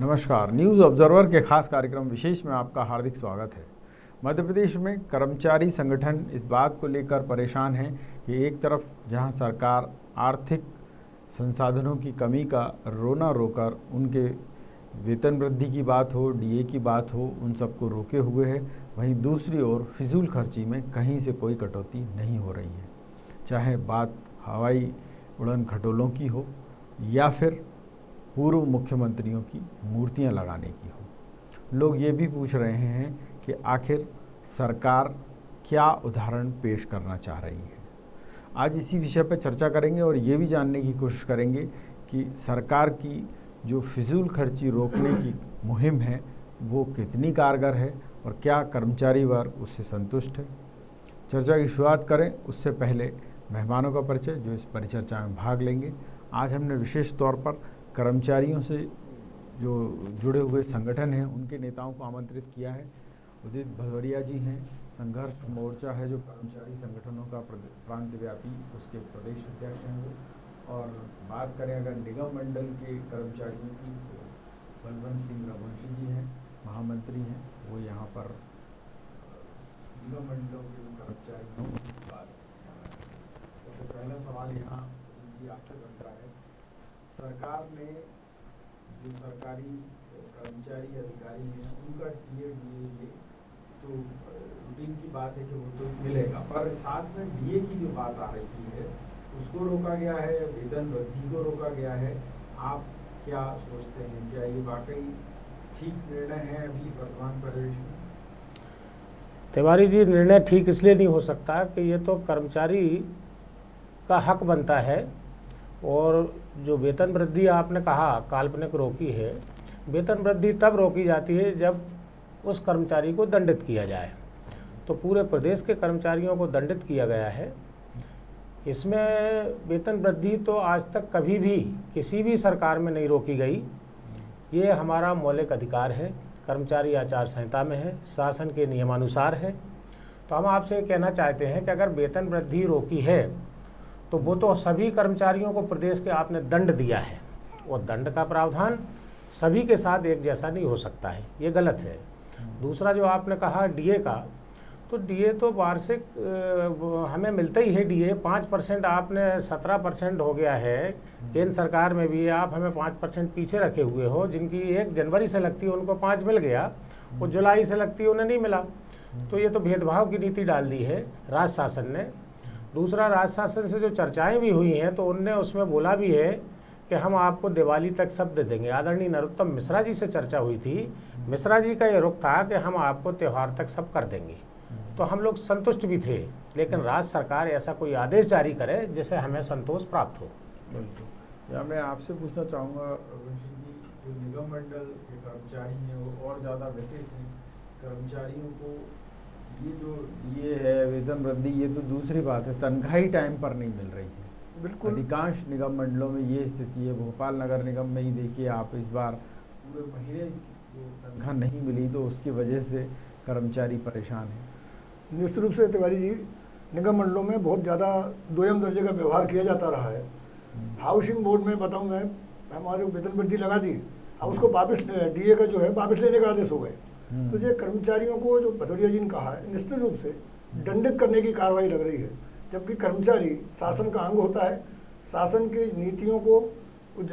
नमस्कार। News observer के खास कार्यक्रम विशेष में आपका हार्दिक स्वागत है। मध्य प्रदेश में कर्मचारी संगठन इस बात को लेकर परेशान हैं कि एक तरफ जहां सरकार आर्थिक संसाधनों की कमी का रोना रोकर उनके वेतन वृद्धि की बात हो, डीए की बात हो, उन सबको रोके हुए है, वहीं दूसरी ओर फिजूल खर्ची में कहीं से कोई कटौती नहीं हो रही है। चाहे बात हवाई उड़न खटोलों की हो या फिर पूर्व मुख्यमंत्रियों की मूर्तियां लगाने की हो। लोग ये भी पूछ रहे हैं कि आखिर सरकार क्या उदाहरण पेश करना चाह रही है। आज इसी विषय पर चर्चा करेंगे और ये भी जानने की कोशिश करेंगे कि सरकार की जो फिजूल खर्ची रोकने की मुहिम है वो कितनी कारगर है और क्या कर्मचारी वर्ग उससे संतुष्ट है। चर्चा की शुरुआत करें उससे पहले मेहमानों का परिचय जो इस परिचर्चा में भाग लेंगे। आज हमने विशेष तौर पर कर्मचारियों से जो जुड़े हुए संगठन हैं उनके नेताओं को आमंत्रित किया है। उदित भदौरिया जी हैं, संघर्ष मोर्चा है जो कर्मचारी संगठनों का प्रांत व्यापी, उसके प्रदेश अध्यक्ष हैं वो। और बात करें अगर निगम मंडल के कर्मचारियों की तो बलवंत सिंह रघुवंशी जी हैं, महामंत्री हैं, वो यहाँ पर निगम मंडलों के कर्मचारियों की बात। सबसे पहला सवाल यहाँ आपसे बनता है, सरकार ने जो सरकारी कर्मचारी अधिकारी हैं उनका डीए तो रूटीन की बात है कि वो तो मिलेगा, पर साथ में डीए की जो बात आ रही है उसको रोका गया है, वेतन वृद्धि को रोका गया है। आप क्या सोचते हैं, क्या ये वाकई ठीक निर्णय है अभी वर्तमान परिवेश में? तिवारी जी, निर्णय ठीक इसलिए नहीं हो सकता कि ये तो कर्मचारी का हक बनता है। और जो वेतन वृद्धि आपने कहा काल्पनिक रोकी है, वेतन वृद्धि तब रोकी जाती है जब उस कर्मचारी को दंडित किया जाए। तो पूरे प्रदेश के कर्मचारियों को दंडित किया गया है। इसमें वेतन वृद्धि तो आज तक कभी भी किसी भी सरकार में नहीं रोकी गई। ये हमारा मौलिक अधिकार है, कर्मचारी आचार संहिता में है, शासन के नियमानुसार है। तो हम आपसे कहना चाहते हैं कि अगर वेतन वृद्धि रोकी है तो वो तो सभी कर्मचारियों को प्रदेश के आपने दंड दिया है, और दंड का प्रावधान सभी के साथ एक जैसा नहीं हो सकता है, ये गलत है। दूसरा जो आपने कहा डीए का, तो डीए तो वार्षिक हमें मिलता ही है। डीए 5% आपने 17% हो गया है। केंद्र सरकार में भी आप हमें 5% पीछे रखे हुए हो। जिनकी 1 जनवरी से लगती है उनको 5 मिल गया, और जुलाई से लगती है उन्हें नहीं मिला। तो ये तो भेदभाव की नीति डाल दी है राज्य शासन ने। दूसरा, राज्य शासन से जो चर्चाएं भी हुई हैं तो उनने उसमें बोला भी है कि हम आपको दिवाली तक सब दे देंगे। आदरणीय नरोत्तम मिश्रा जी से चर्चा हुई थी, मिश्रा जी का ये रुख था कि हम आपको त्यौहार तक सब कर देंगे। तो हम लोग संतुष्ट भी थे, लेकिन राज्य सरकार ऐसा कोई आदेश जारी करे जिससे हमें संतोष प्राप्त हो। बिल्कुल। या मैं आपसे पूछना चाहूँगा रघुवंशी जी, जो निगम मंडल के कर्मचारी हैं वो और ज़्यादा व्यथित हैं। कर्मचारियों को ये जो ये है वेतन वृद्धि, ये तो दूसरी बात है, तनख्वाह ही टाइम पर नहीं मिल रही है। बिल्कुल, अधिकांश निगम मंडलों में ये स्थिति है। भोपाल नगर निगम में ही देखिए आप, इस बार पूरे महीने तनख्वाह नहीं मिली तो उसकी वजह से कर्मचारी परेशान है। निश्चित रूप से तिवारी जी, निगम मंडलों में बहुत ज़्यादा दोयम दर्जे का व्यवहार किया जाता रहा है। हाउसिंग बोर्ड में बताऊँ मैं, हमारे वेतन वृद्धि लगा दी, अब उसको वापस डीए का जो है वापस लेने का आदेश हो गए। तो ये कर्मचारियों को जो भदौरिया जी ने कहा है, निश्चित रूप से दंडित करने की कार्रवाई लग रही है। जबकि कर्मचारी शासन का अंग होता है, शासन की नीतियों को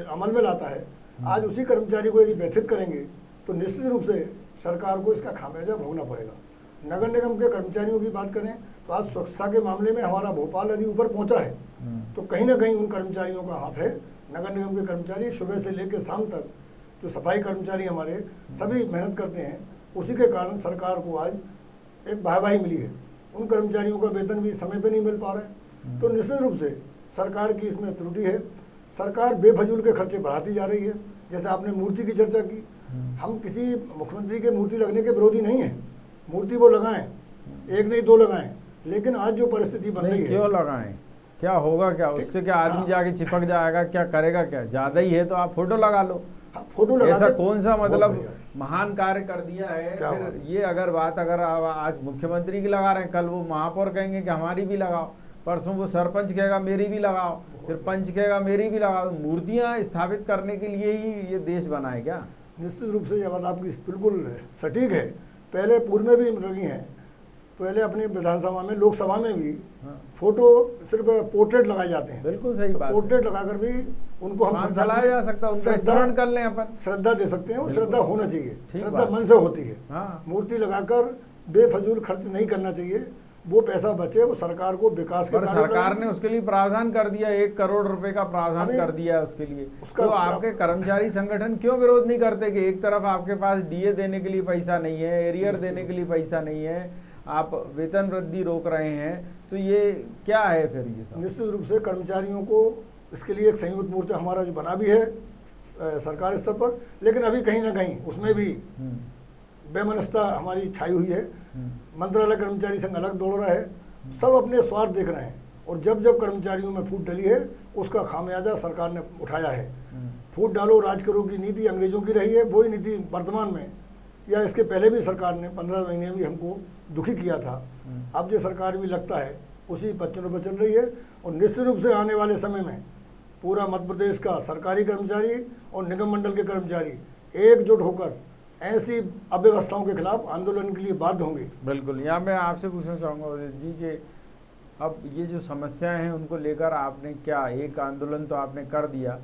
अमल में लाता है। आज उसी कर्मचारी को यदि व्यथित करेंगे तो निश्चित रूप से सरकार को इसका खामियाजा भोगना पड़ेगा। नगर निगम के कर्मचारियों की बात करें तो आज स्वच्छता के मामले में हमारा भोपाल यदि ऊपर पहुंचा है तो कहीं ना कहीं उन कर्मचारियों का हाथ है। नगर निगम के कर्मचारी सुबह से लेकर शाम तक, जो सफाई कर्मचारी हमारे सभी मेहनत करते हैं, उसी के कारण सरकार को आज एक वाहवाही मिली है। उन कर्मचारियों का वेतन भी समय पे नहीं मिल पा रहा है। तो निश्चित रूप से सरकार की इसमें त्रुटि है। सरकार बेफजूल के खर्चे बढ़ाती जा रही है। जैसे आपने मूर्ति की चर्चा की, हम किसी मुख्यमंत्री के मूर्ति लगने के विरोधी नहीं है, मूर्ति वो लगाएं, एक नहीं 2 लगाएं, लेकिन आज जो परिस्थिति बन रही है, क्यों लगाएं, क्या होगा, क्या उससे क्या आदमी जाके चिपक जाएगा, क्या करेगा, क्या ज़्यादा ही है तो आप फोटो लगा लो। फोटो लगा, ऐसा कौन सा मतलब महान कार्य कर दिया है। फिर ये अगर आज मुख्यमंत्री की लगा रहे हैं, कल वो महापौर कहेंगे कि हमारी भी लगाओ, परसों वो सरपंच कहेगा मेरी भी लगाओ, फिर पंच कहेगा मेरी भी लगाओ। मूर्तियां स्थापित करने के लिए ही ये देश बना है क्या? निश्चित रूप से यह बात आपकी बिल्कुल सटीक है। पहले पूर्व में भी लगी हैं, पहले अपनी विधानसभा में, लोकसभा में भी हाँ। फोटो सिर्फ पोर्ट्रेट लगाए जाते हैं। बिल्कुल सही तो बात है। पोर्ट्रेट लगाकर भी उनको हम काम चलाया जा सकता है, उनका स्मरण कर लें अपन। श्रद्धा दे सकते हैं, वो बिल्कुल। श्रद्धा होना चाहिए, ठीक श्रद्धा बात। मन से होती है। हाँ। मूर्ति लगाकर बेफजूल खर्च नहीं करना चाहिए, वो पैसा बचे वो सरकार को विकास के पर कार्यों सरकार में- ने उसके लिए प्रावधान कर दिया, 1 करोड़ रुपए का प्रावधान अभी कर दिया है उसके लिए। उसका तो आपके कर्मचारी संगठन क्यों विरोध नहीं करते कि एक तरफ आपके पास डीए देने के लिए पैसा नहीं है, एरियर देने के लिए पैसा नहीं है, आप वेतन वृद्धि रोक रहे हैं, तो ये क्या है फिर ये सब? निश्चित रूप से कर्मचारियों को इसके लिए एक संयुक्त मोर्चा हमारा जो बना भी है सरकार स्तर पर, लेकिन अभी कहीं ना कहीं उसमें भी बेमनस्ता हमारी छाई हुई है। मंत्रालय कर्मचारी संघ अलग दौड़ रहा है, सब अपने स्वार्थ देख रहे हैं, और जब जब कर्मचारियों में फूट डली है उसका खामियाजा सरकार ने उठाया है। फूट डालो राज करो की नीति अंग्रेजों की रही है, वही नीति वर्तमान में या इसके पहले भी सरकार ने 15 महीने भी हमको दुखी किया था। अब ये सरकार भी लगता है उसी पच्चनों पर चल रही है, और निश्चित रूप से आने वाले समय में पूरा मध्य प्रदेश का सरकारी कर्मचारी और निगम मंडल के कर्मचारी एकजुट होकर ऐसी अव्यवस्थाओं के खिलाफ आंदोलन के लिए बाध्य होंगे। बिल्कुल। यहाँ मैं आपसे पूछना चाहूँगा उदित जी कि अब ये जो समस्याएं हैं उनको लेकर आपने क्या, एक आंदोलन तो आपने कर दिया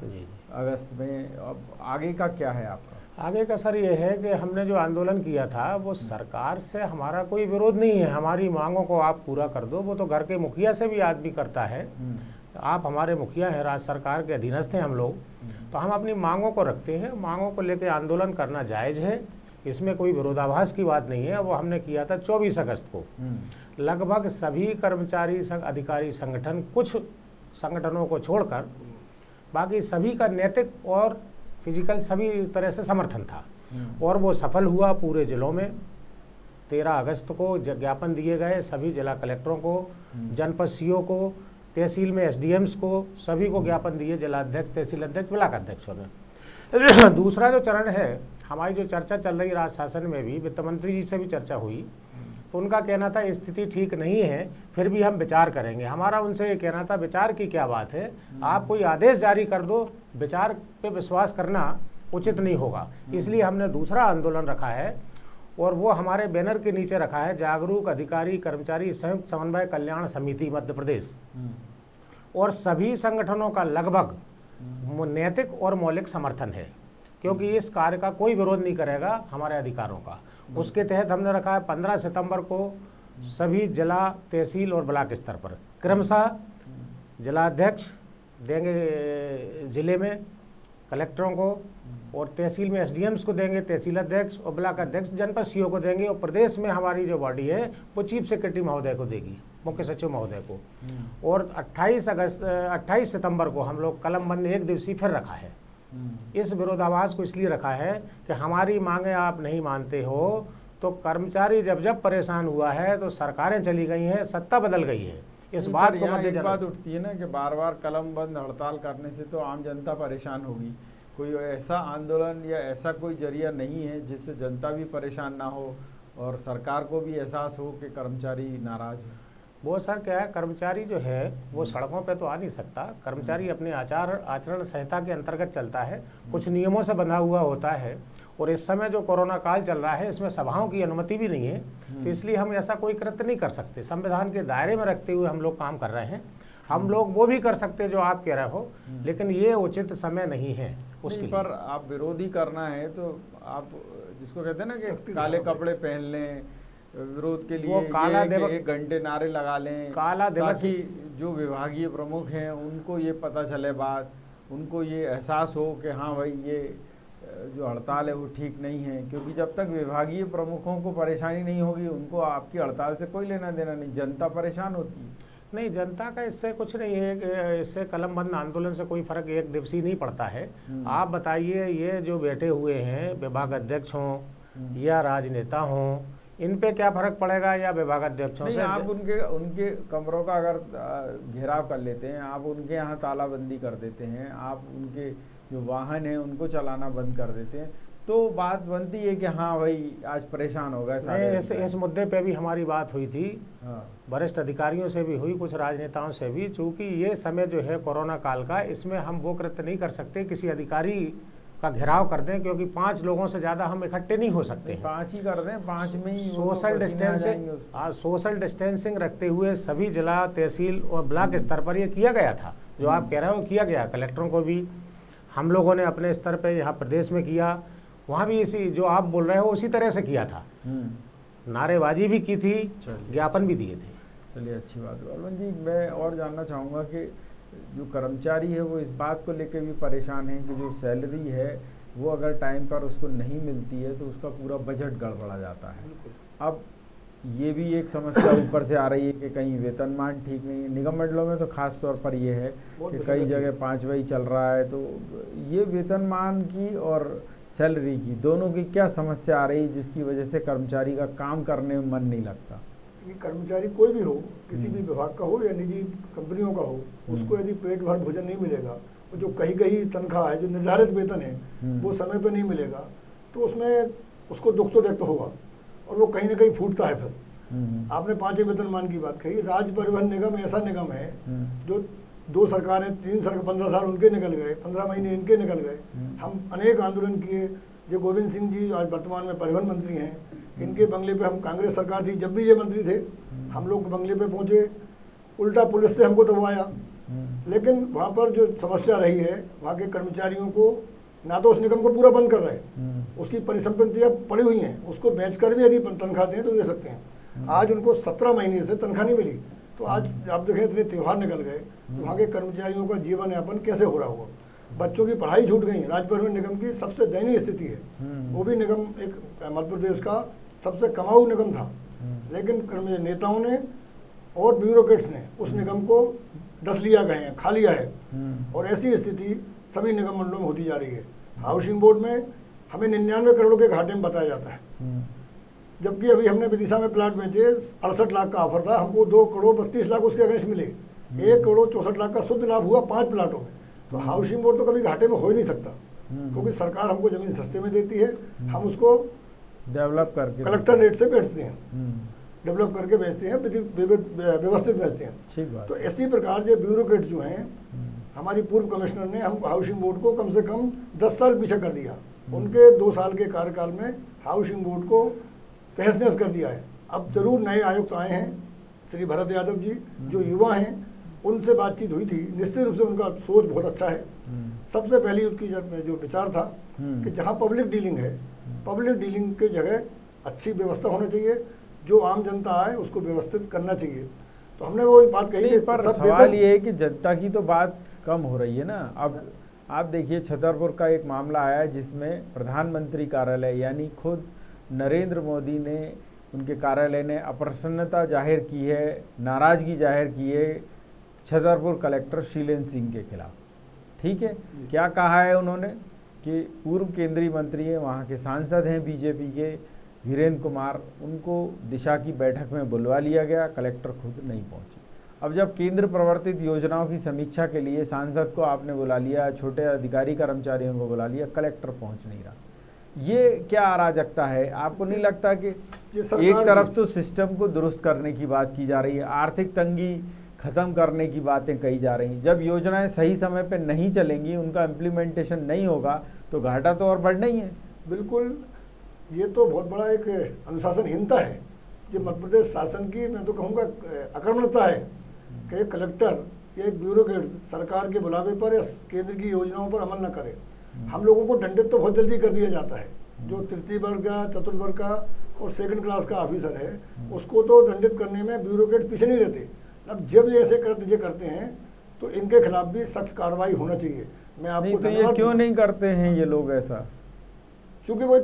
अगस्त में, अब आगे का क्या है आपका? आगे का सर ये है कि हमने जो आंदोलन किया था वो सरकार से हमारा कोई विरोध नहीं है, हमारी मांगों को आप पूरा कर दो, वो तो घर के मुखिया से भी आदमी करता है। आप हमारे मुखिया हैं, राज्य सरकार के अधीनस्थ हैं हम लोग, तो हम अपनी मांगों को रखते हैं, मांगों को लेकर आंदोलन करना जायज़ है, इसमें कोई विरोधाभास की बात नहीं है। वो हमने किया था 24 अगस्त को। लगभग सभी कर्मचारी अधिकारी संगठन, कुछ संगठनों को छोड़कर बाकी सभी का नैतिक और फिजिकल सभी तरह से समर्थन था, और वो सफल हुआ। पूरे जिलों में 13 अगस्त को ज्ञापन दिए गए सभी जिला कलेक्टरों को, जनपद सीओ को, तहसील में एसडीएम्स को, सभी को ज्ञापन दिए, जिलाध्यक्ष, तहसील अध्यक्ष, ब्लॉक अध्यक्षों ने। दूसरा जो चरण है, हमारी जो चर्चा चल रही राज्य शासन में भी, वित्त मंत्री जी से भी चर्चा हुई, तो उनका कहना था स्थिति ठीक नहीं है, फिर भी हम विचार करेंगे। हमारा उनसे ये कहना था विचार की क्या बात है, आप कोई आदेश जारी कर दो, विचार पे विश्वास करना उचित नहीं होगा। इसलिए हमने दूसरा आंदोलन रखा है, और वो हमारे बैनर के नीचे रखा है, जागरूक अधिकारी कर्मचारी संयुक्त समन्वय कल्याण समिति मध्य प्रदेश। और सभी संगठनों का लगभग नैतिक और मौलिक समर्थन है, क्योंकि इस कार्य का कोई विरोध नहीं करेगा हमारे अधिकारों का। उसके तहत हमने रखा है 15 सितंबर को सभी जिला, तहसील और ब्लॉक स्तर पर क्रमशः जिलाध्यक्ष देंगे जिले में कलेक्टरों को, और तहसील में एसडीएम्स को देंगे, तहसील अध्यक्ष और ब्लॉक अध्यक्ष जनपद सीओ को देंगे, और प्रदेश में हमारी जो बॉडी है वो चीफ सेक्रेटरी महोदय को देगी, मुख्य सचिव महोदय को। और 28 सितंबर को हम लोग कलम बंद 1 दिवसीय फिर रखा है। इस विरोधाभास को इसलिए रखा है कि हमारी मांगे आप नहीं मानते हो, तो कर्मचारी जब जब परेशान हुआ है तो सरकारें चली गई हैं, सत्ता बदल गई है। इस बात को एक बात उठती है ना कि बार बार कलम बंद हड़ताल करने से तो आम जनता परेशान होगी, कोई ऐसा आंदोलन या ऐसा कोई जरिया नहीं है जिससे जनता भी परेशान ना हो और सरकार को भी एहसास हो कि कर्मचारी नाराज है? वो सर क्या है, कर्मचारी जो है वो सड़कों पे तो आ नहीं सकता, कर्मचारी अपने आचरण संहिता के अंतर्गत चलता है, कुछ नियमों से बंधा हुआ होता है। और इस समय जो कोरोना काल चल रहा है इसमें सभाओं की अनुमति भी नहीं है, तो इसलिए हम ऐसा कोई कृत्य नहीं कर सकते। संविधान के दायरे में रखते हुए हम लोग काम कर रहे हैं, हम लोग वो भी कर सकते जो आप कह रहे हो, लेकिन ये उचित समय नहीं है उसके पर आप विरोधी करना है तो आप जिसको कहते हैं ना कि काले कपड़े पहन लें विरोध के लिए, वो काला दिवस 1 घंटे नारे लगा लें, काला दिवस, ताकि जो विभागीय प्रमुख हैं उनको ये पता चले बात, उनको ये एहसास हो कि हाँ भाई ये जो हड़ताल है वो ठीक नहीं है। क्योंकि जब तक विभागीय प्रमुखों को परेशानी नहीं होगी उनको आपकी हड़ताल से कोई लेना देना नहीं, जनता परेशान होती है। नहीं, जनता का इससे कुछ नहीं है, इससे कलम बंद आंदोलन से कोई फर्क 1 दिवसीय नहीं पड़ता है। आप बताइए, ये जो बैठे हुए हैं विभाग अध्यक्ष हों या राजनेता हों, इन पे क्या फर्क पड़ेगा, या विभाग अध्यक्षों से? आप उनके कमरों का अगर घेराव कर लेते हैं, आप उनके यहाँ तालाबंदी कर देते हैं, आप उनके जो वाहन हैं उनको चलाना बंद कर देते हैं, तो बात बनती है कि हाँ भाई आज परेशान हो गए सारे। इस मुद्दे पे भी हमारी बात हुई थी, हाँ। वरिष्ठ अधिकारियों से भी हुई, कुछ राजनेताओं से भी। चूंकि ये समय जो है कोरोना काल का, इसमें हम वो कृत्य नहीं कर सकते, किसी अधिकारी का घेराव कर दें, क्योंकि 5 लोगों से ज़्यादा हम इकट्ठे नहीं हो सकते हैं। 5 ही कर दें, 5 में ही सोशल डिस्टेंसिंग रखते हुए सभी जिला, तहसील और ब्लॉक स्तर पर ये किया गया था। जो आप कह रहे हो किया गया, कलेक्टरों को भी हम लोगों ने अपने स्तर पे यहाँ प्रदेश में किया, वहाँ भी इसी जो आप बोल रहे हो उसी तरह से किया था। नारेबाजी भी की थी, ज्ञापन भी दिए थे। चलिए, अच्छी बात है। बलवंत जी, मैं और जानना चाहूँगा कि जो कर्मचारी है वो इस बात को लेकर भी परेशान है कि जो सैलरी है वो अगर टाइम पर उसको नहीं मिलती है तो उसका पूरा बजट गड़बड़ा जाता है। अब ये भी एक समस्या ऊपर से आ रही है कि कहीं वेतनमान ठीक नहीं है। निगम मंडलों में तो खास तौर पर ये है कि कई जगह 5 वही चल रहा है। तो ये वेतनमान की और सैलरी की दोनों की क्या समस्या आ रही है जिसकी वजह से कर्मचारी का काम करने में मन नहीं लगता? कर्मचारी कोई भी हो, किसी भी विभाग का हो या निजी कंपनियों का हो, उसको यदि पेट भर भोजन नहीं मिलेगा, तो जो कहीं तनख्वाह है, जो निर्धारित वेतन है, वो समय पर नहीं मिलेगा, तो उसमें उसको दुख तो व्यक्त होगा और वो कहीं ना कहीं फूटता है। फिर आपने 5 वेतनमान की बात कही। राज्य परिवहन निगम ऐसा निगम है जो 2 सरकारें, 3 सरकार, 15 साल उनके निकल गए, 15 महीने इनके निकल गए। हम अनेक आंदोलन किए। जो गोविंद सिंह जी आज वर्तमान में परिवहन मंत्री हैं, इनके बंगले पे हम, कांग्रेस सरकार थी जब भी ये मंत्री थे, हम लोग बंगले पे पहुंचे, उल्टा पुलिस से हमको दबाया। लेकिन वहाँ पर जो समस्या रही है, वहाँ के कर्मचारियों को ना तो उस निगम को पूरा बंद कर रहे हैं, उसकी परिसंपत्तियाँ पड़ी हुई हैं, उसको बेचकर भी यदि तनख्वाह दें तो दे सकते हैं। आज उनको 17 महीने से तनख्वाह नहीं मिली। तो आज आप देखें इतने त्यौहार निकल गए, तो वहाँ के कर्मचारियों का जीवन यापन कैसे हो रहा होगा? बच्चों की पढ़ाई छूट गई। राज्य परिवहन निगम की सबसे दयनीय स्थिति है। वो भी निगम एक मध्य प्रदेश का सबसे कमाऊ निगम था, लेकिन नेताओं ने और ब्यूरोक्रेट्स ने उस निगम को डस लिया गए हैं, खा लिया है। और ऐसी स्थिति सभी निगम मंडलों में होती जा रही है। हाउसिंग बोर्ड में हमें 99 करोड़ के घाटे में बताया जाता है, जबकि अभी हमने विदिशा में प्लाट बेचे, 68 लाख का ऑफर था, हमको 2 करोड़ 32 लाख उसके अगेंस्ट मिले। 1 करोड़ 64 लाख का शुद्ध लाभ हुआ 5 प्लाटों में। तो हाउसिंग बोर्ड तो कभी घाटे में हो ही नहीं सकता, क्योंकि सरकार हमको जमीन सस्ते में देती है, हम उसको डेवलप करके कलेक्टर रेट से बेचते हैं, डेवलप करके बेचते हैं, व्यवस्थित बेचते हैं। ठीक बात। तो इसी प्रकार जो ब्यूरोक्रेट जो हैं, हमारी पूर्व कमिश्नर ने हम हाउसिंग बोर्ड को कम से कम 10 साल पीछे कर दिया। उनके 2 साल के कार्यकाल में हाउसिंग बोर्ड को तहस नहस कर दिया है। अब जरूर नए आयुक्त आए हैं, श्री भरत यादव जी, जो युवा हैं, उनसे बातचीत हुई थी। निश्चित रूप से उनका सोच बहुत अच्छा है। सबसे पहली उनकी जो विचार था कि जहाँ पब्लिक डीलिंग है, पब्लिक डीलिंग के जगह अच्छी व्यवस्था होना चाहिए, जो आम जनता आए उसको व्यवस्थित करना चाहिए। तो हमने वो बात कही कि पर सवाल ये है कि जनता की तो बात कम हो रही है ना। अब आप देखिए, छतरपुर का एक मामला आया है जिसमें प्रधानमंत्री कार्यालय यानी खुद नरेंद्र मोदी ने, उनके कार्यालय ने अप्रसन्नता जाहिर की है, नाराज़गी जाहिर की है छतरपुर कलेक्टर शीलेंद्र सिंह के खिलाफ। ठीक है, क्या कहा है उन्होंने कि पूर्व केंद्रीय मंत्री हैं, वहाँ के सांसद हैं बीजेपी के वीरेंद्र कुमार, उनको दिशा की बैठक में बुलवा लिया गया, कलेक्टर खुद नहीं पहुंची। अब जब केंद्र प्रवर्तित योजनाओं की समीक्षा के लिए सांसद को आपने बुला लिया, छोटे अधिकारी कर्मचारियों को बुला लिया, कलेक्टर पहुंच नहीं रहा, ये क्या अराजकता है? आपको नहीं लगता कि एक तरफ तो सिस्टम को दुरुस्त करने की बात की जा रही है, आर्थिक तंगी खत्म करने की बातें कही जा रही हैं, जब योजनाएं सही समय पे नहीं चलेंगी, उनका इम्प्लीमेंटेशन नहीं होगा तो घाटा तो और बढ़ना ही है। बिल्कुल, ये तो बहुत बड़ा एक अनुशासनहीनता है, जो मध्य प्रदेश शासन की, मैं तो कहूँगा अकर्मण्यता है कि कलेक्टर या ब्यूरोक्रेट सरकार के बुलावे पर या केंद्र की योजनाओं पर अमल न करे। हम लोगों को दंडित तो बहुत जल्दी कर दिया जाता है, जो तृतीय वर्ग का, चतुर्थ वर्ग का और सेकंड क्लास का ऑफिसर है, उसको तो दंडित करने में ब्यूरोक्रेट पीछे नहीं रहते। अब जब ये ऐसे करते हैं तो इनके खिलाफ भी सख्त कार्रवाई होना चाहिए। मैं आपको तो ये क्यों नहीं करते हैं ये लोग ऐसा? क्योंकि वो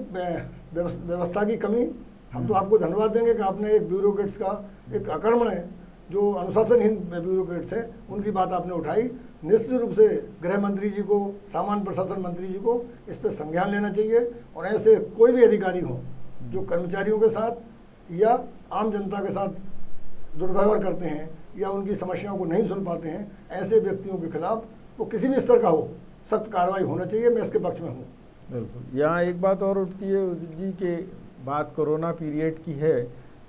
व्यवस्था की कमी। हम तो आपको धन्यवाद देंगे कि आपने एक ब्यूरोक्रेट्स का, एक अकर्मण है जो अनुशासनहीन ब्यूरोक्रेट्स है, उनकी बात आपने उठाई। निश्चित रूप से गृह मंत्री जी को, सामान्य प्रशासन मंत्री जी को इस पर संज्ञान लेना चाहिए, और ऐसे कोई भी अधिकारी हो जो कर्मचारियों के साथ या आम जनता के साथ दुर्व्यवहार करते हैं या उनकी समस्याओं को नहीं सुन पाते हैं, ऐसे व्यक्तियों के खिलाफ वो किसी भी स्तर का हो, सख्त कार्रवाई होना चाहिए। मैं इसके पक्ष में हूँ। बिल्कुल। यहाँ एक बात और उठती है उदित जी के, बात कोरोना पीरियड की है,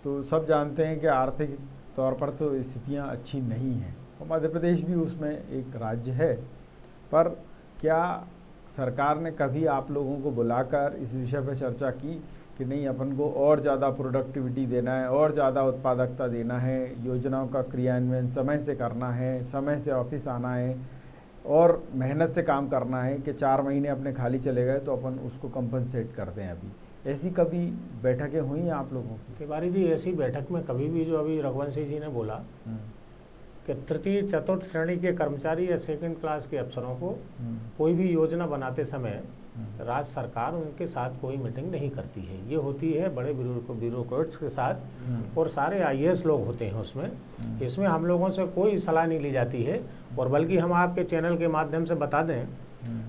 तो सब जानते हैं कि आर्थिक तौर पर तो स्थितियाँ अच्छी नहीं हैं, और मध्य प्रदेश भी उसमें एक राज्य है। पर क्या सरकार ने कभी आप लोगों को बुलाकर इस विषय पर चर्चा की कि नहीं, अपन को और ज़्यादा प्रोडक्टिविटी देना है, और ज़्यादा उत्पादकता देना है, योजनाओं का क्रियान्वयन समय से करना है, समय से ऑफिस आना है और मेहनत से काम करना है कि 4 महीने अपने खाली चले गए तो अपन उसको कंपनसेट कर दें? अभी ऐसी कभी बैठकें हुई हैं आप लोगों की? तिवारी जी, ऐसी बैठक में कभी भी, जो अभी रघुवंशी जी ने बोला कि तृतीय चतुर्थ श्रेणी के कर्मचारी या सेकंड क्लास के अफसरों को कोई भी योजना बनाते समय राज्य सरकार उनके साथ कोई मीटिंग नहीं करती है। ये होती है बड़े ब्यूरोक्रेट्स के साथ, और सारे आईएएस लोग होते हैं उसमें। इसमें हम लोगों से कोई सलाह नहीं ली जाती है। और बल्कि हम आपके चैनल के माध्यम से बता दें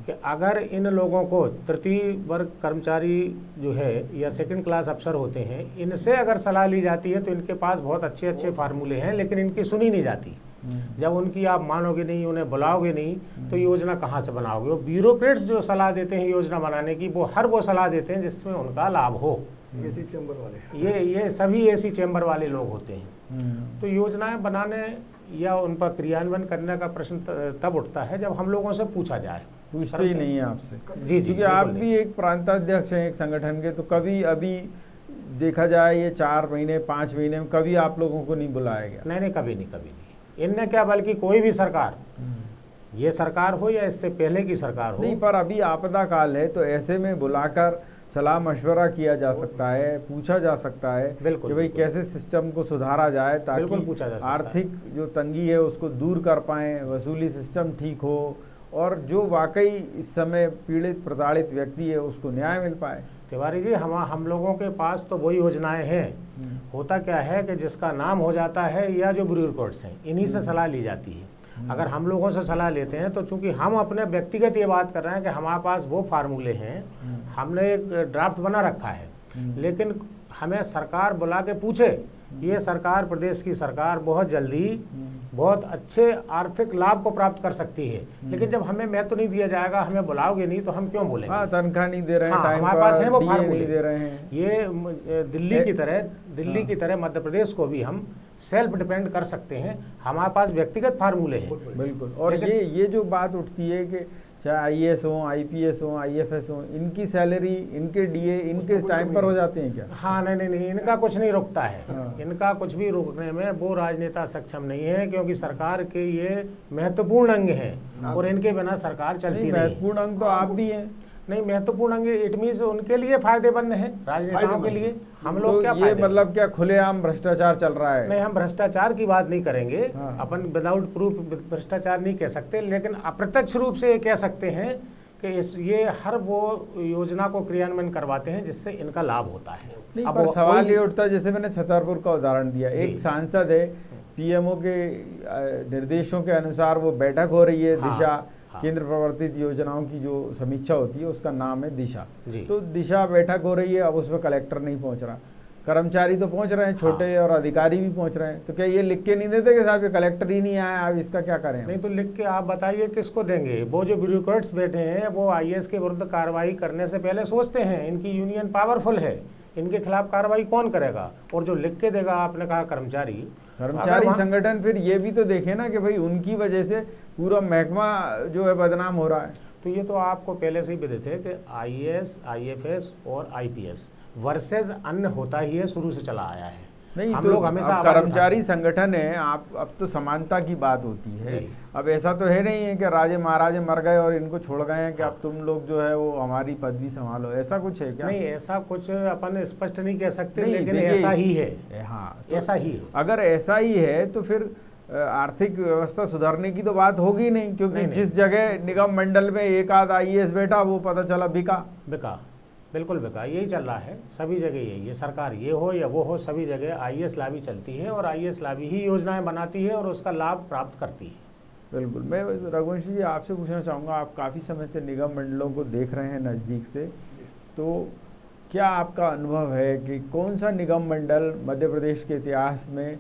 कि अगर इन लोगों को तृतीय वर्ग कर्मचारी जो है या सेकंड क्लास अफसर होते हैं, इनसे अगर सलाह ली जाती है तो इनके पास बहुत अच्छे अच्छे फार्मूले हैं, लेकिन इनकी सुनी नहीं जाती। जब उनकी आप मानोगे नहीं, उन्हें बुलाओगे नहीं, तो योजना कहाँ से बनाओगे? वो ब्यूरोक्रेट्स जो सलाह देते हैं योजना बनाने की, वो सलाह देते हैं जिसमें उनका लाभ हो। एसी चैम्बर वाले, ये सभी एसी चैम्बर वाले लोग होते हैं। तो योजनाएं बनाने या उन पर क्रियान्वयन करने का प्रश्न तब उठता है जब हम लोगों से पूछा जाए। पूछते ही नहीं है आपसे। जी, क्योंकि आप भी एक प्रांताध्यक्ष हैं एक संगठन के, तो कभी अभी देखा जाए ये 4 महीने 5 महीने में कभी आप लोगों को नहीं बुलाया गया? नहीं, कभी नहीं। इनने क्या, बल्कि कोई भी सरकार, ये सरकार हो या इससे पहले की सरकार हो। नहीं, पर अभी आपदा काल है तो ऐसे में बुलाकर सलाह मशवरा किया जा सकता है, पूछा जा सकता है कि भाई कैसे सिस्टम को सुधारा जाए ताकि आर्थिक जो तंगी है उसको दूर कर पाएं, वसूली सिस्टम ठीक हो और जो वाकई इस समय पीड़ित प्रताड़ित व्यक्ति है उसको न्याय मिल पाए। तिवारी जी, हम लोगों के पास तो वही योजनाएं हैं। होता क्या है कि जिसका नाम हो जाता है या जो ब्यूरोक्रेट्स हैं, इन्हीं से सलाह ली जाती है। अगर हम लोगों से सलाह लेते हैं तो चूंकि हम अपने व्यक्तिगत ये बात कर रहे हैं कि हमारे पास वो फार्मूले हैं, हमने एक ड्राफ्ट बना रखा है, लेकिन हमें सरकार बुला के पूछे, ये सरकार, प्रदेश की सरकार बहुत जल्दी बहुत अच्छे आर्थिक लाभ को प्राप्त कर सकती है, लेकिन जब हमें महत्व नहीं दिया जाएगा, हमें बुलाओगे नहीं, तो हम क्यों बोलेंगे? हाँ, तनख्वाह नहीं दे रहे हैं, टाइम हमारे पास है वो नहीं फार्मूले दे रहे हैं। ये दिल्ली की तरह मध्य प्रदेश को भी हम सेल्फ डिपेंड कर सकते हैं। हमारे पास व्यक्तिगत फार्मूले हैं। बिल्कुल। और ये जो बात उठती है कि चाहे आईएएस हो, आईपीएस हो, आईएफएस हो, इनकी सैलरी, इनके डीए इनके टाइम पर हो जाते हैं क्या? हाँ, नहीं, इनका कुछ नहीं रुकता है। इनका कुछ भी रोकने में वो राजनेता सक्षम नहीं है, क्योंकि सरकार के ये महत्वपूर्ण अंग हैं और इनके बिना सरकार चलती नहीं। महत्वपूर्ण अंग तो आप भी हैं। नहीं, महत्वपूर्ण अंग इट मीन्स उनके लिए फायदेमंद है, राजनेताओं के लिए। हम लोग क्या ये मतलब क्या खुलेआम भ्रष्टाचार चल रहा है? नहीं, हम भ्रष्टाचार की बात नहीं करेंगे। अपन विदाउट प्रूफ भ्रष्टाचार नहीं कह सकते, लेकिन अप्रत्यक्ष रूप से ये कह सकते हैं कि ये हर वो योजना को क्रियान्वयन करवाते हैं जिससे इनका लाभ होता है। नहीं, पर सवाल ये उठता है, जैसे मैंने छतरपुर का उदाहरण दिया, एक सांसद है, पीएमओ के निर्देशों के अनुसार वो बैठक हो रही है, दिशा केंद्र प्रवर्तित योजनाओं की जो समीक्षा होती है उसका नाम है दिशा। तो दिशा बैठक हो रही है, अब उसमें कलेक्टर नहीं पहुंच रहा, कर्मचारी तो पहुंच रहे हैं छोटे और अधिकारी भी पहुंच रहे हैं, तो क्या ये लिख के नहीं देते कि साहब ये कलेक्टर ही नहीं आया, अब इसका क्या करें? नहीं, तो लिख के आप बताइए किसको देंगे? वो जो ब्यूरोक्रेट्स बैठे हैं वो आईएएस के विरुद्ध कार्रवाई करने से पहले सोचते हैं, इनकी यूनियन पावरफुल है, इनके खिलाफ कार्रवाई कौन करेगा? और जो लिख के देगा, आपने कहा कर्मचारी संगठन, फिर ये भी तो देखे ना कि भाई उनकी वजह से पूरा महकमा जो है बदनाम हो रहा है। तो ये तो आपको पहले से ही विदित है कि आईएएस, आईएफएस और आईपीएस वर्सेस अन्य होता ही है, शुरू से चला आया है। नहीं, हम लोग हमेशा कर्मचारी संगठन है, आप अब तो समानता की बात होती है। अब ऐसा तो है नहीं है कि राजे महाराजे मर गए और इनको छोड़ गए हैं कि अब तुम लोग जो है वो हमारी पदवी संभालो, ऐसा कुछ है क्या? नहीं, ऐसा कुछ अपन स्पष्ट नहीं कह सकते, लेकिन ऐसा ही है। हाँ, तो ऐसा ही है। अगर ऐसा ही है तो फिर आर्थिक व्यवस्था सुधारने की तो बात होगी नहीं, क्योंकि जिस जगह निगम मंडल में एक आध आईएएस बैठा, वो पता चला बिका। बिल्कुल बिका, यही चल रहा है सभी जगह। ये सरकार ये हो या वो हो, सभी जगह आईएएस लाभी चलती है और आईएएस लाभी ही योजनाएं बनाती है और उसका लाभ प्राप्त करती है। बिल्कुल। मैं रघुवंशी जी आपसे पूछना चाहूँगा, आप काफ़ी समय से निगम मंडलों को देख रहे हैं नज़दीक से, तो क्या आपका अनुभव है कि कौन सा निगम मंडल मध्य प्रदेश के इतिहास में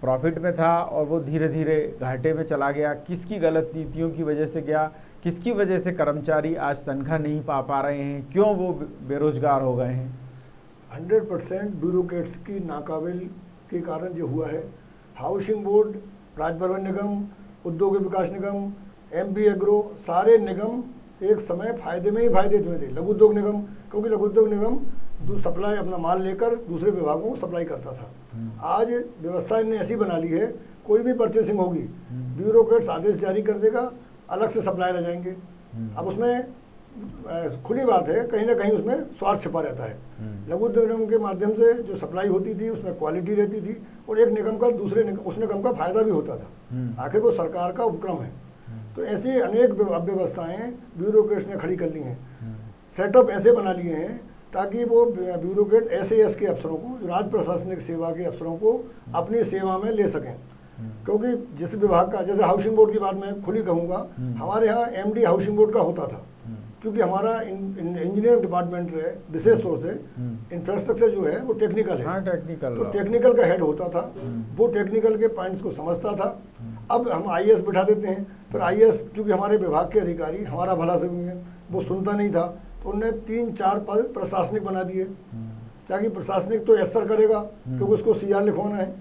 प्रॉफिट में था और वो धीरे धीरे घाटे में चला गया? किसकी गलत नीतियों की वजह से गया? किसकी वजह से कर्मचारी आज तनख्वाह नहीं पा रहे हैं? क्यों वो बेरोजगार हो गए हैं? 100% ब्यूरोक्रेट्स की नाकाबिल के कारण जो हुआ है। हाउसिंग बोर्ड, राज्य परिवहन निगम, उद्योग विकास निगम, एमबी एग्रो, सारे निगम एक समय फायदे में ही फायदे हुए थे लघु उद्योग निगम, क्योंकि लघु उद्योग निगम सप्लाई अपना माल लेकर दूसरे विभागों को सप्लाई करता था। आज व्यवस्था इन्हें ऐसी बना ली है, कोई भी परचेसिंग होगी ब्यूरोक्रेट्स आदेश जारी कर देगा, अलग से सप्लायर आ जाएंगे। अब उसमें खुली बात है, कहीं ना कहीं उसमें स्वार्थ छिपा रहता है। लघु उद्योग निगम के माध्यम से जो सप्लाई होती थी उसमें क्वालिटी रहती थी और एक निगम का दूसरे उस निगम का फायदा भी होता था। आखिर वो सरकार का उपक्रम है। तो ऐसी अनेक व्यवस्थाएं ब्यूरोक्रेट्स ने खड़ी कर ली हैं, सेटअप ऐसे बना लिए हैं ताकि वो ब्यूरोक्रेट SAS के अफसरों को, जो राज्य प्रशासनिक सेवा के अफसरों को अपनी सेवा में ले सकें। क्योंकि जिस विभाग का, जैसे हाउसिंग बोर्ड की बात मैं खुली कहूँगा, हमारे यहाँ MD हाउसिंग बोर्ड का होता था, क्योंकि हमारा इंजीनियरिंग डिपार्टमेंट है, विशेष तौर से इंफ्रास्ट्रक्चर जो है वो टेक्निकल है। हाँ, टेक्निकल, तो टेक्निकल का हेड होता था, वो टेक्निकल के पॉइंट्स को समझता था। अब हम IAS बिठा देते हैं, फिर IAS चूँकि हमारे विभाग के अधिकारी हमारा भला समझेंगे, वो सुनता नहीं था, तो उन्होंने 3-4 पद प्रशासनिक बना दिए, ताकि प्रशासनिक तो एसर करेगा क्योंकि उसको CR लिखवाना है।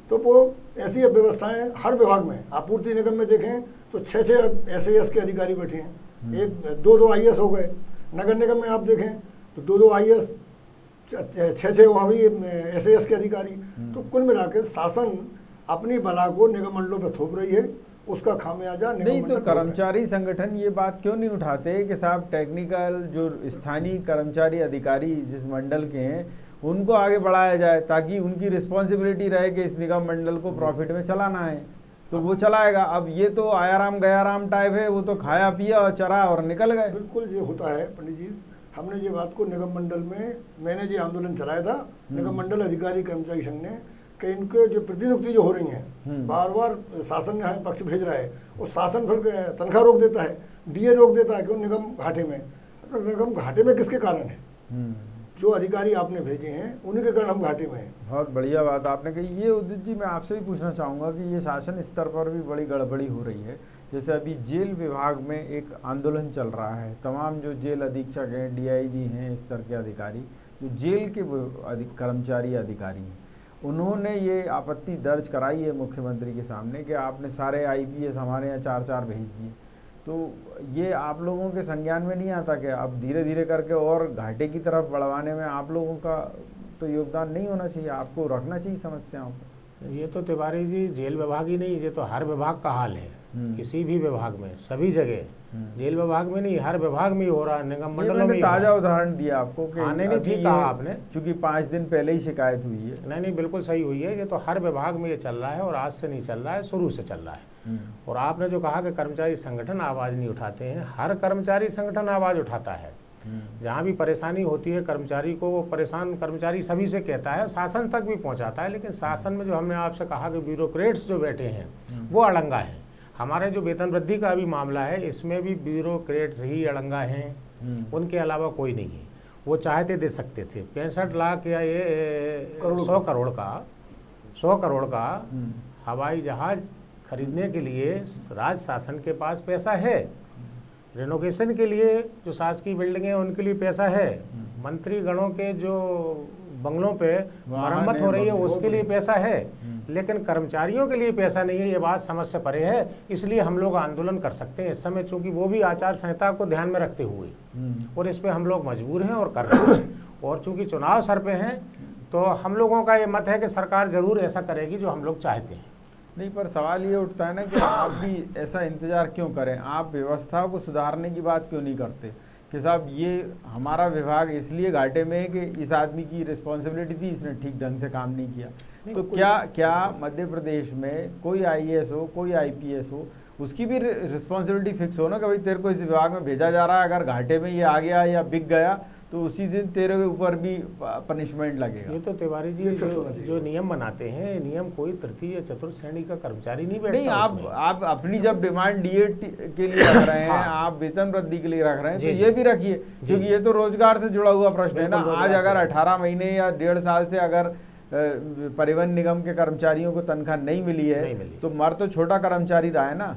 तो वो ऐसी व्यवस्थाएं हर विभाग में, आपूर्ति निगम में देखें तो 6-6 SAS के अधिकारी बैठे हैं, 1-2 IAS हो गए। नगर निगम में आप देखें तो 2-2 IAS, 6-6 वहाँ भी SAS के अधिकारी। तो कुल मिला के शासन अपनी बला को निगम मंडलों पर थोप रही है, उसका खामियाजा नहीं। तो कर्मचारी संगठन ये बात क्यों नहीं उठाते कि साहब टेक्निकल जो स्थानीय कर्मचारी अधिकारी जिस मंडल के हैं उनको आगे बढ़ाया जाए, ताकि उनकी रिस्पॉन्सिबिलिटी रहे कि इस निगम मंडल को प्रॉफिट में चलाना है, तो वो चलाएगा। अब ये तो आयाराम गयाराम टाइप है, वो तो खाया पिया और चरा और निकल गए। बिल्कुल ये होता है पंडित जी। हमने ये बात को निगम मंडल में, मैंने ये आंदोलन चलाया था निगम मंडल अधिकारी कर्मचारी संघ ने, कि इनके जो प्रतिनियुक्ति जो हो रही है, बार बार शासन ने पक्ष भेज रहा है और शासन फिर तनख्वाह रोक देता है, DA रोक देता है, क्यों निगम घाटे में। तो निगम घाटे में किसके कारण है? जो अधिकारी आपने भेजे हैं उन्हीं के कारण हम घाटे में हैं। बहुत बढ़िया बात आपने कही। ये उदित जी, मैं आपसे भी पूछना चाहूँगा कि ये शासन स्तर पर भी बड़ी गड़बड़ी हो रही है। जैसे अभी जेल विभाग में एक आंदोलन चल रहा है, तमाम जो जेल अधीक्षक हैं, DIG हैं, स्तर के अधिकारी, जो जेल के कर्मचारी अधिकारी हैं, उन्होंने ये आपत्ति दर्ज कराई है मुख्यमंत्री के सामने कि आपने सारे IPS हमारे यहाँ 4-4 भेज दिए। तो ये आप लोगों के संज्ञान में नहीं आता कि अब धीरे धीरे करके और घाटे की तरफ बढ़वाने में आप लोगों का तो योगदान नहीं होना चाहिए, आपको रखना चाहिए समस्याओं को? ये तो तिवारी जी जेल विभाग ही नहीं, ये तो हर विभाग का हाल है। किसी भी विभाग में, सभी जगह, जेल विभाग में नहीं, हर विभाग में ही हो रहा है, निगम मंडलों में। ताजा उदाहरण दिया आपको कि नहीं, ठीक कहा आपने, क्योंकि 5 दिन पहले ही शिकायत हुई है। नहीं, बिल्कुल सही हुई है। ये तो हर विभाग में ये चल रहा है और आज से नहीं चल रहा है, शुरू से चल रहा है। और आपने जो कहा कि कर्मचारी संगठन आवाज़ नहीं उठाते हैं, हर कर्मचारी संगठन आवाज़ उठाता है। जहाँ भी परेशानी होती है कर्मचारी को, वो परेशान कर्मचारी सभी से कहता है, शासन तक भी पहुँचाता है। लेकिन शासन में जो हमने आपसे कहा कि ब्यूरोक्रेट्स जो बैठे हैं वो अड़ंगा है। हमारे जो वेतन वृद्धि का भी मामला है, इसमें भी ब्यूरोक्रेट्स ही अड़ंगा हैं, उनके अलावा कोई नहीं है। वो चाहते दे सकते थे 65 लाख या ये 100 करोड़ का हवाई जहाज खरीदने के लिए राज्य शासन के पास पैसा है, रेनोवेशन के लिए जो शासकीय बिल्डिंग है उनके लिए पैसा है, मंत्री गणों के जो बंगलों पे मरम्मत हो रही है उसके लिए पैसा है, लेकिन कर्मचारियों के लिए पैसा नहीं है। ये बात समझ से परे है, इसलिए हम लोग आंदोलन कर सकते हैं इस समय, चूंकि वो भी आचार संहिता को ध्यान में रखते हुए, और इस पे हम लोग मजबूर हैं और कर रहे हैं। और चूंकि चुनाव सर पे हैं तो हम लोगों का ये मत है कि सरकार जरूर ऐसा करेगी जो हम लोग चाहते हैं। नहीं, पर सवाल ये उठता है ना कि आप भी ऐसा इंतजार क्यों करें, आप व्यवस्था को सुधारने की बात क्यों नहीं करते कि साहब ये हमारा विभाग इसलिए घाटे में है कि इस आदमी की रिस्पॉन्सिबिलिटी थी, इसने ठीक ढंग से काम नहीं किया। तो क्या मध्य प्रदेश में कोई IAS हो, कोई IPS हो, उसकी भी रिस्पॉन्सिबिलिटी फिक्स हो ना कि भाई तेरे को इस विभाग में भेजा जा रहा है, अगर घाटे में ये आ गया या बिक गया तो उसी दिन तेरे ऊपर भी पनिशमेंट लगेगा। ये तो तिवारी जी जो नियम बनाते हैं, नियम कोई तृतीय या चतुर्थ श्रेणी का कर्मचारी नहीं बैठता। नहीं, आप अपनी जब डिमांड DA के लिए रख रहे हैं, आप वेतन वृद्धि के लिए रख रहे हैं, तो ये भी रखिए, क्योंकि ये तो रोजगार से जुड़ा हुआ प्रश्न है ना। आज अगर 18 महीने या 1.5 साल से अगर परिवहन निगम के कर्मचारियों को तनख्वाह नहीं मिली है तो मर तो छोटा कर्मचारी रहा है ना,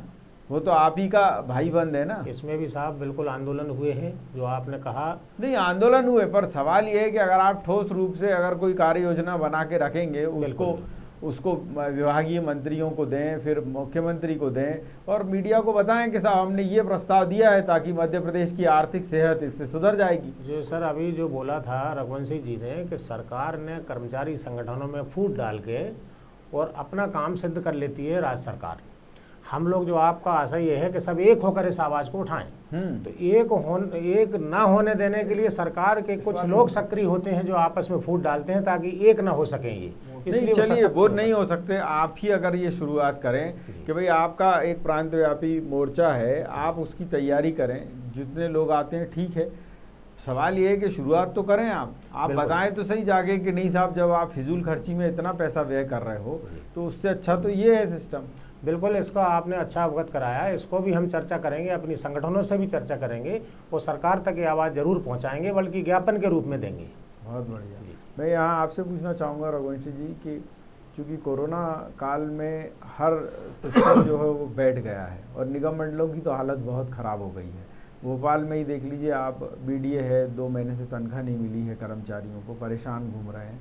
वो तो आप ही का भाई बंद है ना। इसमें भी साहब बिल्कुल आंदोलन हुए हैं, जो आपने कहा। नहीं, आंदोलन हुए, पर सवाल ये है कि अगर आप ठोस रूप से अगर कोई कार्य योजना बना के रखेंगे उसको विभागीय मंत्रियों को दें, फिर मुख्यमंत्री को दें और मीडिया को बताएं कि साहब हमने ये प्रस्ताव दिया है ताकि मध्य प्रदेश की आर्थिक सेहत इससे सुधर जाएगी। जो सर अभी जो बोला था रघुवंशी जी ने कि सरकार ने कर्मचारी संगठनों में फूट डाल के और अपना काम सिद्ध कर लेती है राज्य सरकार। हम लोग जो आपका आशा ये है कि सब एक होकर इस आवाज़ को उठाएं। तो एक ना होने देने के लिए सरकार के कुछ लोग सक्रिय होते हैं जो आपस में फूट डालते हैं ताकि एक ना हो सकें ये। नहीं, चलिए वो नहीं हो सकते। आप ही अगर ये शुरुआत करें कि भाई आपका एक प्रांत व्यापी मोर्चा है, आप उसकी तैयारी करें, जितने लोग आते हैं ठीक है। सवाल ये है कि शुरुआत तो करें आप बताएं तो सही जाके कि नहीं साहब जब आप फिजूल खर्ची में इतना पैसा व्यय कर रहे हो तो उससे अच्छा तो ये है सिस्टम। बिल्कुल, इसका आपने अच्छा अवगत कराया। इसको भी हम चर्चा करेंगे, अपनी संगठनों से भी चर्चा करेंगे और सरकार तक ये आवाज़ जरूर पहुंचाएंगे, बल्कि ज्ञापन के रूप में देंगे। बहुत बढ़िया। मैं यहाँ आपसे पूछना चाहूँगा रघुवंशी जी कि चूँकि कोरोना काल में हर सिस्टम जो है वो बैठ गया है और निगम मंडलों की तो हालत बहुत ख़राब हो गई है। भोपाल में ही देख लीजिए आप, बीडीए है, 2 महीने से तनख्वाह नहीं मिली है कर्मचारियों को, परेशान घूम रहे हैं।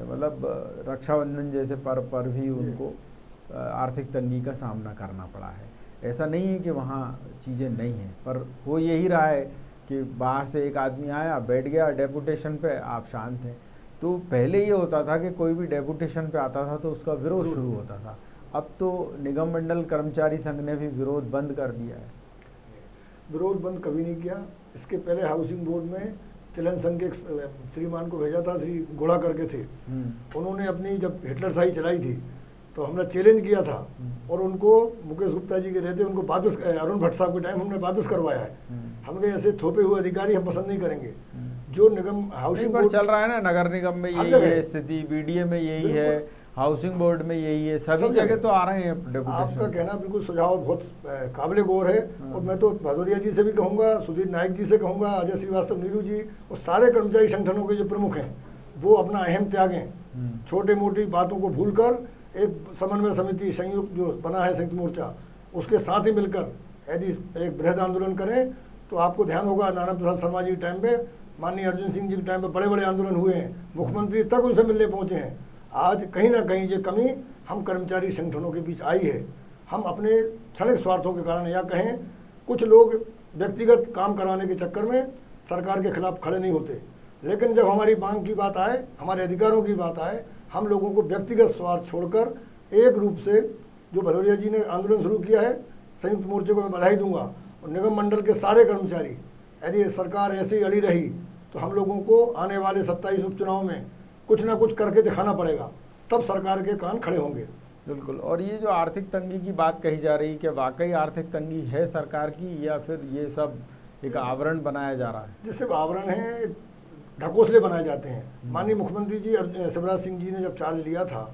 मतलब रक्षाबंधन जैसे पर्व पर भी उनको आर्थिक तंगी का सामना करना पड़ा है। ऐसा नहीं है कि वहाँ चीज़ें नहीं हैं, पर हो यही रहा है कि बाहर से एक आदमी आया, बैठ गया डेपुटेशन पे, आप शांत हैं। तो पहले ये होता था कि कोई भी डेपुटेशन पे आता था तो उसका विरोध शुरू होता था। अब तो निगम मंडल कर्मचारी संघ ने भी विरोध बंद कर दिया है। विरोध बंद कभी नहीं किया। इसके पहले हाउसिंग बोर्ड में तिलन संघ के श्रीमान को भेजा था, श्री गोड़ा करके थे। उन्होंने अपनी जब हिटलरशाही चलाई थी तो हमने चैलेंज किया था और उनको मुकेश गुप्ता जी के रहते उनको वापस, अरुण भट्ट साहब के टाइम हमने वापस करवाया है। हमने ऐसे थोपे हुए अधिकारी हम पसंद नहीं करेंगे। जो निगम हाउसिंग बोर्ड चल रहा है ना, नगर निगम में यही है स्थिति, बीडीए में यही है, हाउसिंग बोर्ड में यही है, सभी जगह तो आ रहे हैं डेपुटेशन। आपका कहना बिल्कुल सुझाव बहुत काबिल गौर है। और मैं तो भदौरिया जी से भी कहूँगा, सुधीर नायक जी से कहूँगा, अजय श्रीवास्तव, नीरू जी और सारे कर्मचारी संगठनों के जो प्रमुख हैं वो अपना अहम त्यागें। छोटे मोटी बातों को भूलकर एक समन्वय समिति संयुक्त जो बना है संयुक्त मोर्चा, उसके साथ ही मिलकर यदि एक बृहद आंदोलन करें तो आपको ध्यान होगा नाना प्रसाद शर्मा जी के टाइम पे, माननीय अर्जुन सिंह जी के टाइम पे बड़े बड़े आंदोलन हुए हैं, मुख्यमंत्री तक उनसे मिलने पहुंचे हैं। आज कहीं ना कहीं ये कमी हम कर्मचारी संगठनों के बीच आई है। हम अपने क्षणिक स्वार्थों के कारण या कहें कुछ लोग व्यक्तिगत काम कराने के चक्कर में सरकार के खिलाफ खड़े नहीं होते, लेकिन जब हमारी मांग की बात आए, हमारे अधिकारों की बात आए, हम लोगों को व्यक्तिगत स्वार्थ छोड़कर एक रूप से जो भदौरिया जी ने आंदोलन शुरू किया है, संयुक्त मोर्चे को मैं बधाई दूंगा। और निगम मंडल के सारे कर्मचारी, यदि सरकार ऐसे ही अड़ी रही तो हम लोगों को आने वाले 27 उपचुनाव में कुछ ना कुछ करके दिखाना पड़ेगा, तब सरकार के कान खड़े होंगे। बिल्कुल। और ये जो आर्थिक तंगी की बात कही जा रही है, क्या वाकई आर्थिक तंगी है सरकार की या फिर ये सब एक आवरण बनाया जा रहा है? जिससे आवरण है, ढकोसले बनाए जाते हैं। माननीय मुख्यमंत्री जी शिवराज सिंह जी ने जब चार्ज लिया था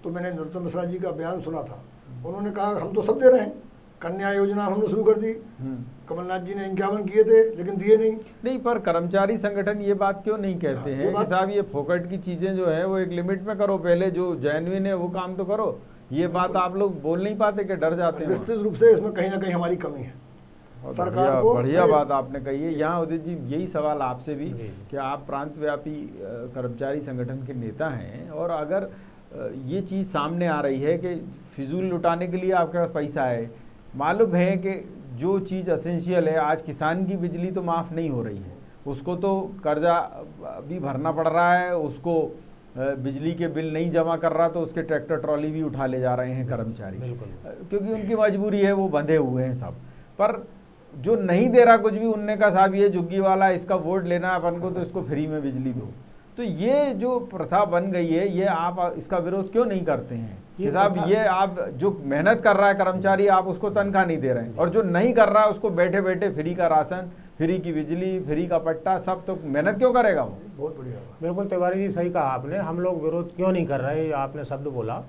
तो मैंने नरोत्तम मिश्रा जी का बयान सुना था। उन्होंने कहा हम तो सब दे रहे हैं, कन्या योजना हमने शुरू कर दी, कमलनाथ जी ने 51 किए थे लेकिन दिए नहीं। पर कर्मचारी संगठन ये बात क्यों नहीं कहते हैं कि साहब ये फोकट की चीजें जो है वो एक लिमिट में करो, पहले जो जेन्युइन है वो काम तो करो। ये बात आप लोग बोल नहीं पाते कि डर जाते हैं? निश्चित रूप से इसमें कहीं ना कहीं हमारी कमी है। सरकार को बढ़िया बात आपने कही है। यहाँ उदित जी यही सवाल आपसे भी कि आप प्रांत व्यापी कर्मचारी संगठन के नेता हैं और अगर ये चीज़ सामने आ रही है कि फिजूल लुटाने के लिए आपके पास पैसा है, मालूम है कि जो चीज़ एसेंशियल है, आज किसान की बिजली तो माफ़ नहीं हो रही है, उसको तो कर्जा भी भरना पड़ रहा है, उसको बिजली के बिल नहीं जमा कर रहा तो उसके ट्रैक्टर ट्रॉली भी उठा ले जा रहे हैं कर्मचारी, क्योंकि उनकी मजबूरी है, वो बंधे हुए हैं सब। पर जो नहीं दे रहा कुछ भी, उनने कहा साहब ये झुग्गी वाला, इसका वोट लेना है अपन को तो इसको फ्री में बिजली दो। तो ये जो प्रथा बन गई है, ये आप इसका विरोध क्यों नहीं करते हैं कि साहब ये आप जो मेहनत कर रहा है कर्मचारी, आप उसको तनख्वाह नहीं दे रहे हैं, और जो नहीं कर रहा है उसको बैठे बैठे फ्री का राशन, फ्री की बिजली, फ्री का पट्टा, सब तो मेहनत क्यों करेगा वो? बहुत बढ़िया। बिल्कुल तिवारी जी, सही कहा आपने। हम लोग विरोध क्यों नहीं कर रहे, आपने शब्द बोला।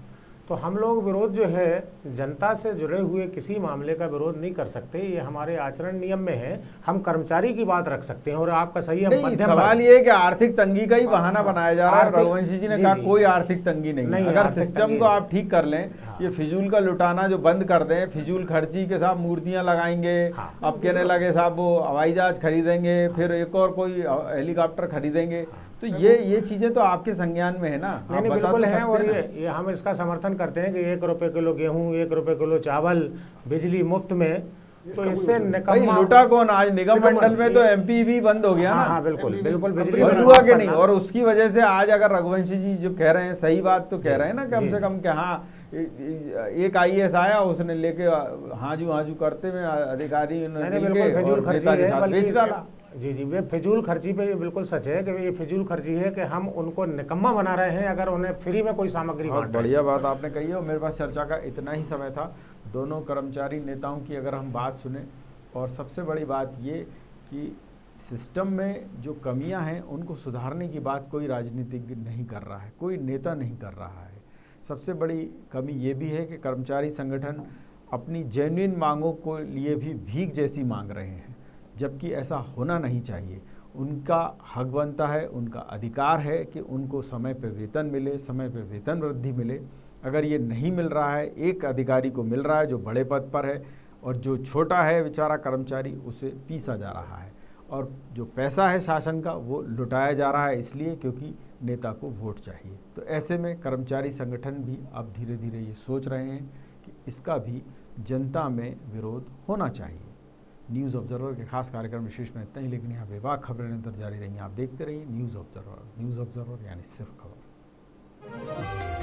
तो हम लोग विरोध जो है जनता से जुड़े हुए किसी मामले का विरोध नहीं कर सकते, ये हमारे आचरण नियम में है। हम कर्मचारी की बात रख सकते हैं और आपका सही है। सवाल ये है कि आर्थिक तंगी का ही बहाना बनाया जा रहा है। रघुवंशी जी ने कहा कोई आर्थिक तंगी नहीं। अगर सिस्टम को आप ठीक कर लें, ये फिजूल का लुटाना जो बंद कर दें, फिजूल खर्ची के साथ मूर्तियां लगाएंगे, अब कहने लगे साहब वो हवाई जहाज खरीदेंगे, फिर एक और कोई हेलीकॉप्टर खरीदेंगे, तो तो ये चीजें तो आपके संज्ञान में है ना, नहीं आप नहीं बता बिल्कुल तो है। सकते और हैं ना? ये हम इसका समर्थन करते हैं कि 1 रुपये किलो गेहूं, 1 रुपये किलो चावल, बिजली मुफ्त में, तो इसका कोई इससे वजह नहीं। भाई निकम्मा। लुटा कौन? आज निगम निगम मंडल में तो ये- एमपी भी बंद हो गया हाँ ना। हाँ बिल्कुल MBB बिल्कुल, बिजली कंपनी बंद बिल हुआ माफ कि नहीं? करना। और उसकी वजह से आज अगर रघुवंशी जी जो कह रहे हैं सही बात तो कह जी, रहे हैं ना, कम जी, से कम कि हाँ एक आईएएस आया, उसने लेके हाजू करते हुए अधिकारी नहीं नहीं मिलके बिल्कुल फिजूल और खर्ची नेता के है, साथ बल्कि बेच डाला। जी जी, वे फिजूल खर्ची पे ये बिल्कुल सच है कि ये फिजूल खर्ची है कि हम उनको निकम्मा बना रहे हैं अगर उन्हें फ्री में कोई सामग्री बहुत बांट रहे हैं। बढ़िया बात आपने कही है। और मेरे पास चर्चा का इतना ही समय था। दोनों कर्मचारी नेताओं की अगर हम बात सुने, और सबसे बड़ी बात ये कि सिस्टम में जो कमियां हैं उनको सुधारने की बात कोई राजनीतिज्ञ नहीं कर रहा है, कोई नेता नहीं कर रहा है। सबसे बड़ी कमी ये भी है कि कर्मचारी संगठन अपनी जेन्युइन मांगों को लिए भी भीख जैसी मांग रहे हैं, जबकि ऐसा होना नहीं चाहिए। उनका हक बनता है, उनका अधिकार है कि उनको समय पर वेतन मिले, समय पर वेतन वृद्धि मिले। अगर ये नहीं मिल रहा है, एक अधिकारी को मिल रहा है जो बड़े पद पर है, और जो छोटा है बेचारा कर्मचारी उसे पीसा जा रहा है, और जो पैसा है शासन का वो लुटाया जा रहा है, इसलिए क्योंकि नेता को वोट चाहिए। तो ऐसे में कर्मचारी संगठन भी अब धीरे धीरे ये सोच रहे हैं कि इसका भी जनता में विरोध होना चाहिए। न्यूज़ ऑब्जर्वर के खास कार्यक्रम विशेष में इतना ही, लेकिन यहाँ बेबाक खबरें निरंतर जारी रहेंगी। आप देखते रहिए न्यूज़ ऑब्जर्वर यानी सिर्फ खबर।